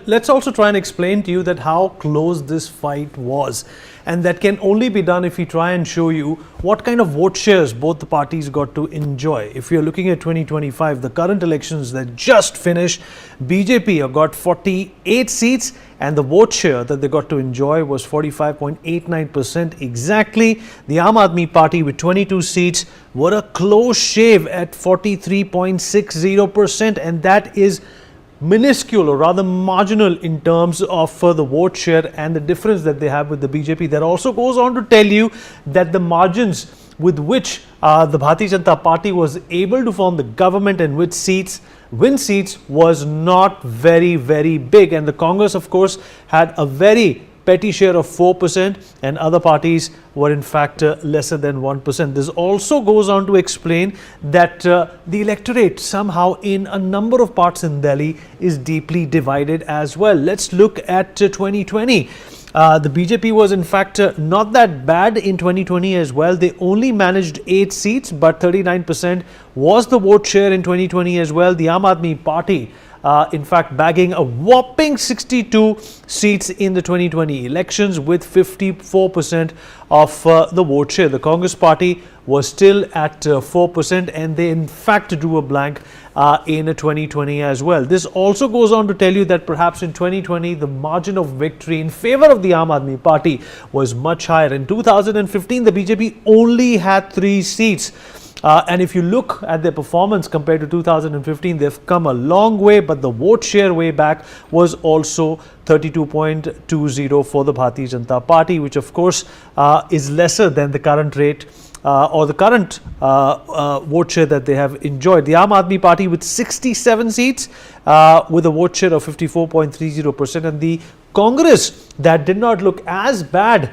let's also try and explain to you that how close this fight was. And that can only be done if we try and show you what kind of vote shares both the parties got to enjoy. If you're looking at 2025, the current elections that just finished, BJP got 48 seats and the vote share that they got to enjoy was 45.89% exactly. The Aam Aadmi Party with 22 seats were a close shave at 43.60%, and that is minuscule or rather marginal in terms of the vote share and the difference that they have with the BJP. That also goes on to tell you that the margins with which the Bharatiya Janata Party was able to form the government and win seats was not very big, and the Congress of course had a very petty share of 4% and other parties were in fact lesser than 1%. This also goes on to explain that the electorate somehow in a number of parts in Delhi is deeply divided as well. Let's look at 2020. The BJP was in fact not that bad in 2020 as well. They only managed 8 seats, but 39% was the vote share in 2020 as well. The Aam Aadmi Party in fact bagging a whopping 62 seats in the 2020 elections with 54% of the vote share. The Congress Party was still at 4% and they in fact drew a blank in 2020 as well. This also goes on to tell you that perhaps in 2020 the margin of victory in favor of the Aam Aadmi Party was much higher. In 2015 the BJP only had 3 seats. And if you look at their performance compared to 2015, they've come a long way, but the vote share way back was also 32.20 for the Bharatiya Janata Party, which of course is lesser than the current rate or the current vote share that they have enjoyed. The Aam Aadmi Party with 67 seats with a vote share of 54.30%, and the Congress that did not look as bad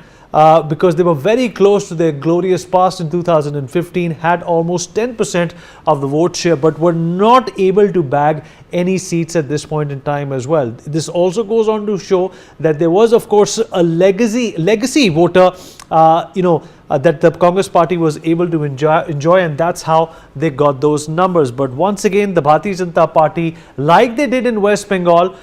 because they were very close to their glorious past in 2015, had almost 10% of the vote share, but were not able to bag any seats at this point in time as well. This also goes on to show that there was of course a legacy voter that the Congress Party was able to enjoy, and that's how they got those numbers. But once again, the Bharatiya Janata Party, like they did in West Bengal,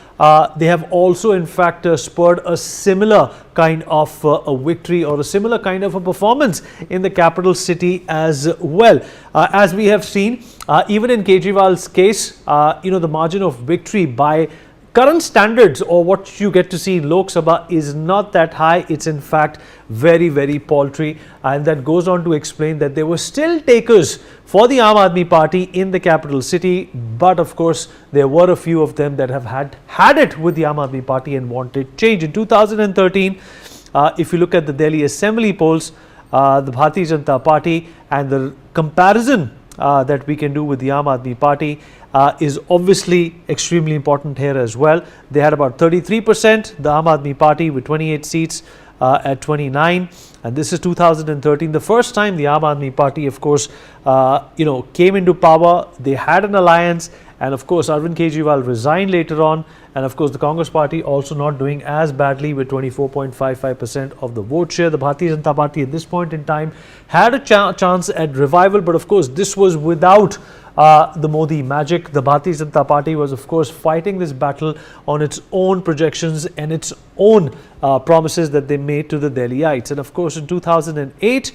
they have also in fact spurred a similar kind of a victory or a similar kind of a performance in the capital city as well. As we have seen, even in Kejriwal's case, the margin of victory by current standards or what you get to see in Lok Sabha is not that high. It's in fact very paltry, and that goes on to explain that there were still takers for the Aam Aadmi Party in the capital city, but of course there were a few of them that have had it with the Aam Aadmi Party and wanted change. In 2013, if you look at the Delhi Assembly polls, the Bharatiya Janata Party, and the comparison that we can do with the Aam Aadmi Party is obviously extremely important here as well. They had about 33%, the Aam Aadmi Party with 28 seats at 29, and this is 2013, the first time the Aam Aadmi Party of course came into power. They had an alliance, and of course Arvind Kejriwal resigned later on, and of course the Congress Party also not doing as badly with 24.55% of the vote share. The Bharatiya Janata Party at this point in time had a chance at revival, but of course this was without the Modi magic. The Bharatiya Janata Party was of course fighting this battle on its own projections and its own promises that they made to the Delhiites. And of course in 2008,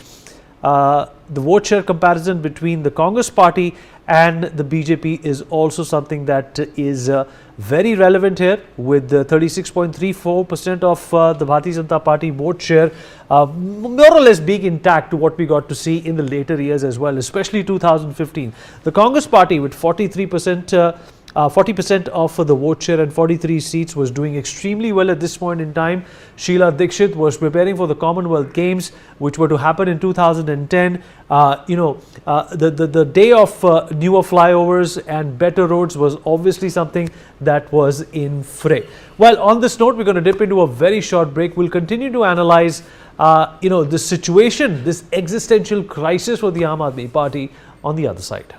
the vote share comparison between the Congress Party and the BJP is also something that is very relevant here, with 36.34% of the Bharatiya Janata Party vote share more or less being intact to what we got to see in the later years as well, especially 2015. The Congress Party with 40% of the vote share and 43 seats was doing extremely well at this point in time. Sheila Dikshit was preparing for the Commonwealth Games, which were to happen in 2010. The day of newer flyovers and better roads was obviously something that was in fray. Well, on this note, we're going to dip into a very short break. We'll continue to analyze this situation, this existential crisis for the Aam Aadmi Party on the other side.